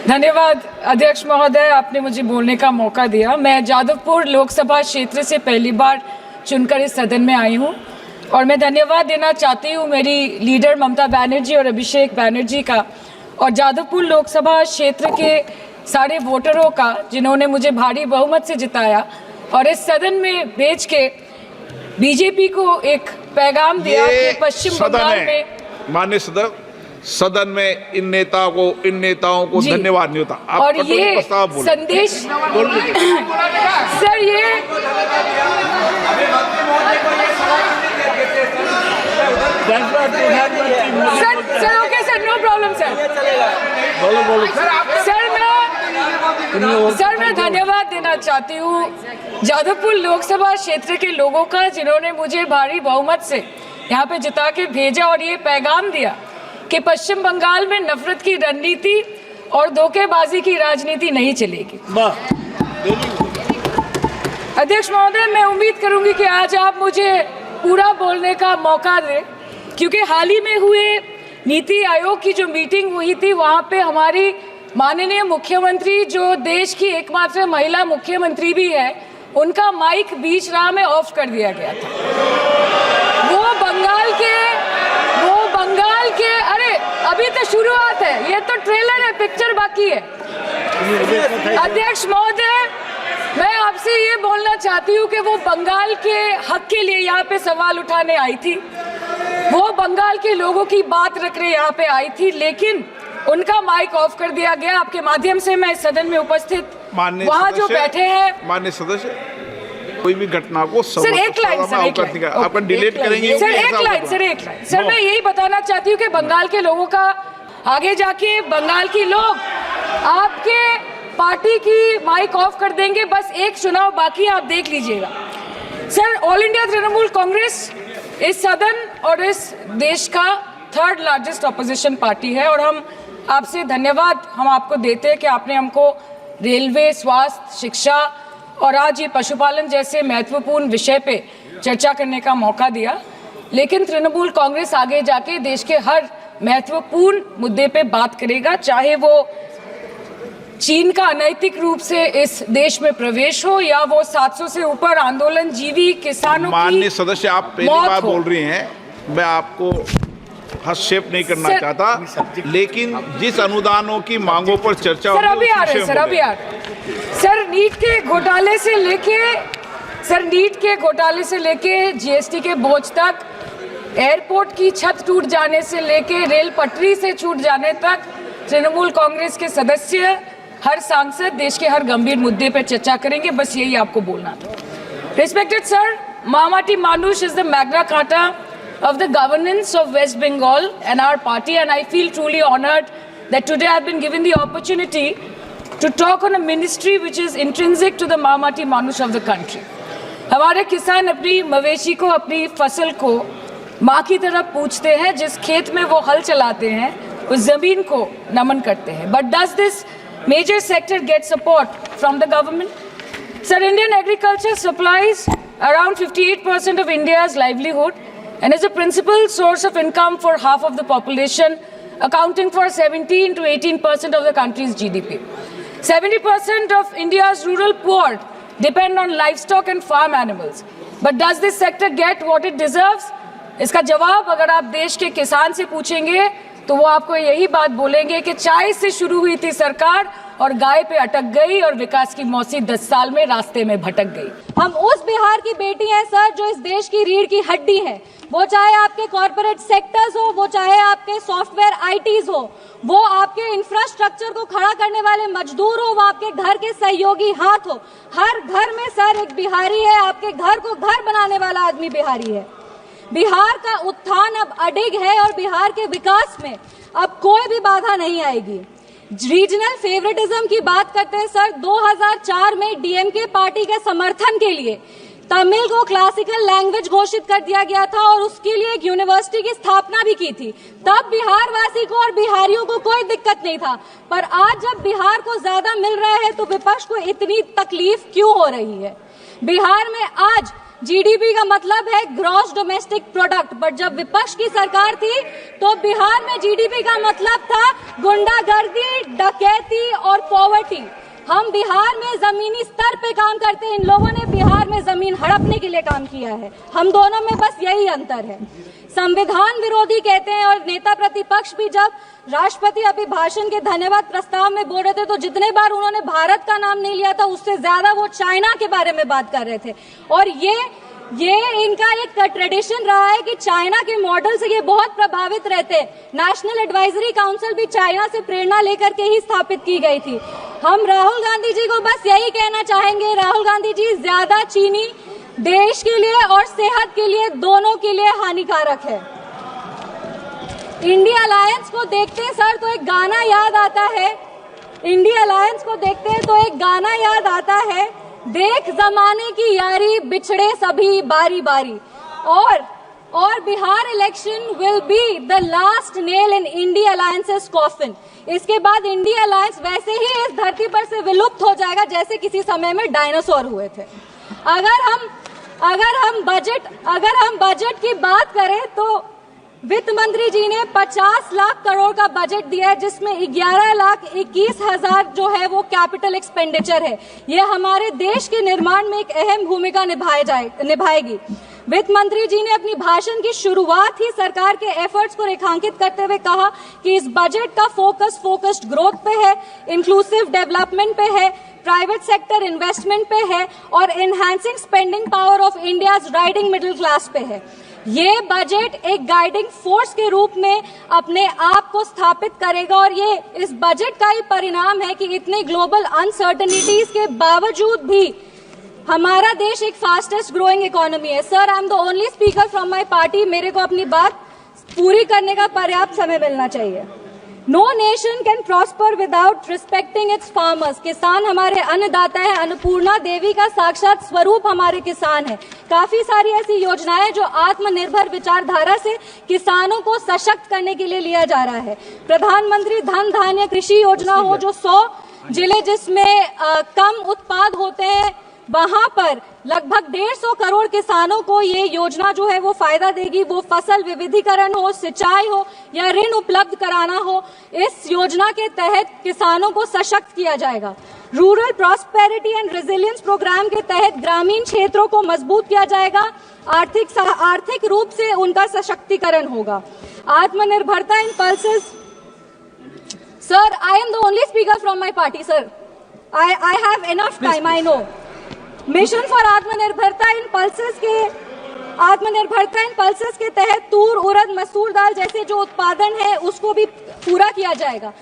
धन्यवाद अध्यक्ष महोदय, आपने मुझे बोलने का मौका दिया। मैं जादवपुर लोकसभा क्षेत्र से पहली बार चुनकर इस सदन में आई हूं और मैं धन्यवाद देना चाहती हूं मेरी लीडर ममता बनर्जी और अभिषेक बनर्जी का और जादवपुर लोकसभा क्षेत्र के सारे वोटरों का जिन्होंने मुझे भारी बहुमत से जिताया और इस सदन में भेज के बीजेपी को एक पैगाम दिया कि पश्चिम बंगाल में माननीय सदन में इन नेताओं को धन्यवाद नहीं होता। आप और ये संदेश सर ये sir okay sir, no problem sir. Sir मैं धन्यवाद देना चाहती हूँ जादवपुर लोकसभा क्षेत्र के लोगों का जिन्होंने मुझे भारी बहुमत से यहाँ पे जिता के भेजा और ये पैगाम दिया कि पश्चिम बंगाल में नफरत की रणनीति और धोखेबाजी की राजनीति नहीं चलेगी। अध्यक्ष महोदय, मैं उम्मीद करूंगी कि आज आप मुझे पूरा बोलने का मौका दें, क्योंकि हाल ही में हुए नीति आयोग की जो मीटिंग हुई थी वहां पे हमारी माननीय मुख्यमंत्री जो देश की एकमात्र महिला मुख्यमंत्री भी है, उनका माइक बीच राह में ऑफ कर दिया गया था। वो बंगाल के अरे अभी तो शुरुआत है, ये तो ट्रेलर है, पिक्चर बाकी है। अध्यक्ष महोदय, मैं आपसे ये बोलना चाहती हूँ कि वो बंगाल के हक के लिए यहाँ पे सवाल उठाने आई थी, वो बंगाल के लोगों की बात रखने यहाँ पे आई थी, लेकिन उनका माइक ऑफ कर दिया गया। आपके माध्यम से मैं इस सदन में उपस्थित वहाँ जो बैठे हैं माननीय सदस्य, कोई भी घटना को सर एक लाइन आपका डिलीट करेंगे सर, एक लाइन सर मैं यही बताना चाहती हूँ कि बंगाल के लोगों का आगे जाके बंगाल के लोग आपके पार्टी की माइक ऑफ कर देंगे। बस एक चुनाव बाकी, आप देख लीजिएगा। Sir, all India Trinamool Congress इस सदन और इस देश का 3rd लार्जेस्ट ऑपोजिशन पार्टी है और हम आपसे धन्यवाद हम आपको देते हैं कि आपने हमको रेलवे, स्वास्थ्य, शिक्षा और आज ये पशुपालन जैसे महत्वपूर्ण विषय पे चर्चा करने का मौका दिया। लेकिन तृणमूल कांग्रेस आगे जाके देश के हर महत्वपूर्ण मुद्दे पे बात करेगा, चाहे वो चीन का अनैतिक रूप से इस देश में प्रवेश हो या वो 700 से ऊपर आंदोलन जीवी किसानों की माननीय सदस्य, आप पहली बार बोल रही हैं, मैं आपको हस्तक्षेप नहीं करना चाहता, लेकिन जिस अनुदानों की मांगों पर चर्चा सर अभी आ रहे सर नीट के घोटाले से लेके जीएसटी के बोझ तक, एयरपोर्ट की छत टूट जाने से लेके रेल पटरी से छूट जाने तक तृणमूल कांग्रेस के सदस्य, हर सांसद देश के हर गंभीर मुद्दे पर चर्चा करेंगे। बस यही आपको बोलना था। रिस्पेक्टेड सर, मामाटी मानुष is the Magna carta of the governance of West Bengal and our party, and I feel truly honored that today I've been given the opportunity to talk on a ministry which is intrinsic to the Mamati Manush of the country. हमारे किसान अपनी मवेशी को, अपनी फसल को माँ की तरह पूछते हैं, जिस खेत में वो हल चलाते हैं उस जमीन को नमन करते हैं। But does this major sector get support from the government? Sir, Indian agriculture supplies around 58% of India's livelihood and is a principal source of income for half of the population, accounting for 17 to 18% of the country's GDP. 70% of India's rural poor depend on livestock and farm animals. But does this sector get what it deserves? इसका जवाब अगर आप देश के किसान से पूछेंगे तो वो आपको यही बात बोलेंगे कि चाय से शुरू हुई थी सरकार और गाय पे अटक गई और विकास की मौसी 10 साल में रास्ते में भटक गई। हम उस बिहार की बेटी हैं सर जो इस देश की रीढ़ की हड्डी है, वो चाहे आपके कॉर्पोरेट सेक्टर्स हो, वो चाहे आपके सॉफ्टवेयर आईटीज हो, वो आपके इंफ्रास्ट्रक्चर को खड़ा करने वाले मजदूर हो, वो आपके घर के सहयोगी हाथ हो। हर घर में सर एक बिहारी है, आपके घर को घर बनाने वाला आदमी बिहारी है। बिहार का उत्थान अब अडिग है और बिहार के विकास में अब कोई भी बाधा नहीं आएगी। रीजनल फेवरेटिज्म की बात करते हैं सर, 2004 में डीएमके पार्टी के समर्थन के लिए तमिल को क्लासिकल लैंग्वेज घोषित कर दिया गया था और उसके लिए एक यूनिवर्सिटी की स्थापना भी की थी। तब बिहार वासी को और बिहारियों को कोई दिक्कत नहीं था, पर आज जब बिहार को ज्यादा मिल रहा है तो विपक्ष को इतनी तकलीफ क्यों हो रही है? बिहार में आज जीडीपी का मतलब है ग्रॉस डोमेस्टिक प्रोडक्ट, बट जब विपक्ष की सरकार थी तो बिहार में जीडीपी का मतलब था गुंडागर्दी, डकैती और पॉवर्टी। हम बिहार में जमीनी स्तर पे काम करते हैं, इन लोगों ने बिहार में जमीन हड़पने के लिए काम किया है। हम दोनों में बस यही अंतर है। संविधान विरोधी कहते हैं, और नेता प्रतिपक्ष भी जब राष्ट्रपति अभिभाषण के धन्यवाद प्रस्ताव में बोल रहे थे तो जितने बार उन्होंने भारत का नाम नहीं लिया था उससे ज्यादा वो चाइना के बारे में बात कर रहे थे। और ये इनका एक ट्रेडिशन रहा है कि चाइना के मॉडल से ये बहुत प्रभावित रहते हैं। नेशनल एडवाइजरी काउंसिल भी चाइना से प्रेरणा लेकर के ही स्थापित की गई थी। हम राहुल गांधी जी को बस यही कहना चाहेंगे, राहुल गांधी जी, ज्यादा चीनी देश के लिए और सेहत के लिए, दोनों के लिए हानिकारक है। इंडिया अलायंस को देखते हैं सर तो एक गाना याद आता है, इंडिया अलायंस को देखते हैं तो एक गाना याद आता है, देख जमाने की यारी बिछड़े सभी बारी बारी। और Bihar election will be the last nail in India alliances coffin. इसके बाद इंडिया अलायंस वैसे ही इस धरती पर से विलुप्त हो जाएगा जैसे किसी समय में डायनासोर हुए थे। अगर हम बजट की बात करें तो वित्त मंत्री जी ने 50 लाख करोड़ का बजट दिया है, जिसमें 11,21,000 जो है वो कैपिटल एक्सपेंडिचर है। ये हमारे देश के निर्माण में एक अहम भूमिका निभाएगी। वित्त मंत्री जी ने अपनी भाषण की शुरुआत ही सरकार के एफर्ट्स को रेखांकित करते हुए कहा कि इस बजट का फोकस्ड ग्रोथ पे है, इंक्लूसिव डेवलपमेंट पे है, प्राइवेट सेक्टर इन्वेस्टमेंट पे है और enhancing spending power of India's riding middle class पे है। ये बजट एक गाइडिंग फोर्स के रूप में अपने आप को स्थापित करेगा और ये इस बजट का ही परिणाम है कि इतने ग्लोबल अनसर्टेनिटीज के बावजूद भी हमारा देश एक फास्टेस्ट ग्रोइंग इकोनॉमी है। Sir, I am the only speaker from my party, मेरे को अपनी बात पूरी करने का पर्याप्त समय मिलना चाहिए। No nation can prosper without respecting its farmers. किसान हमारे अन्नदाता है, अन्नपूर्णा देवी का साक्षात स्वरूप हमारे किसान है। काफी सारी ऐसी योजनाएं जो आत्मनिर्भर विचारधारा से किसानों को सशक्त करने के लिए लिया जा रहा है। प्रधानमंत्री धन धान्य कृषि योजना हो, जो 100 जिले जिसमें कम उत्पाद होते हैं वहां पर लगभग 150 करोड़ किसानों को ये योजना जो है वो फायदा देगी। वो फसल विविधीकरण हो, सिंचाई हो या ऋण उपलब्ध कराना हो, इस योजना के तहत किसानों को सशक्त किया जाएगा। Rural prosperity and resilience programme के तहत ग्रामीण क्षेत्रों को मजबूत किया जाएगा। आर्थिक रूप से उनका सशक्तिकरण होगा। आत्मनिर्भरता in pulses. Sir, I am the only speaker from my party sir, I have enough time, I know. Mission for आत्मनिर्भरता इन पल्सेस के तहत तूर, उड़द, मसूर दाल जैसे जो उत्पादन है उसको भी पूरा किया जाएगा।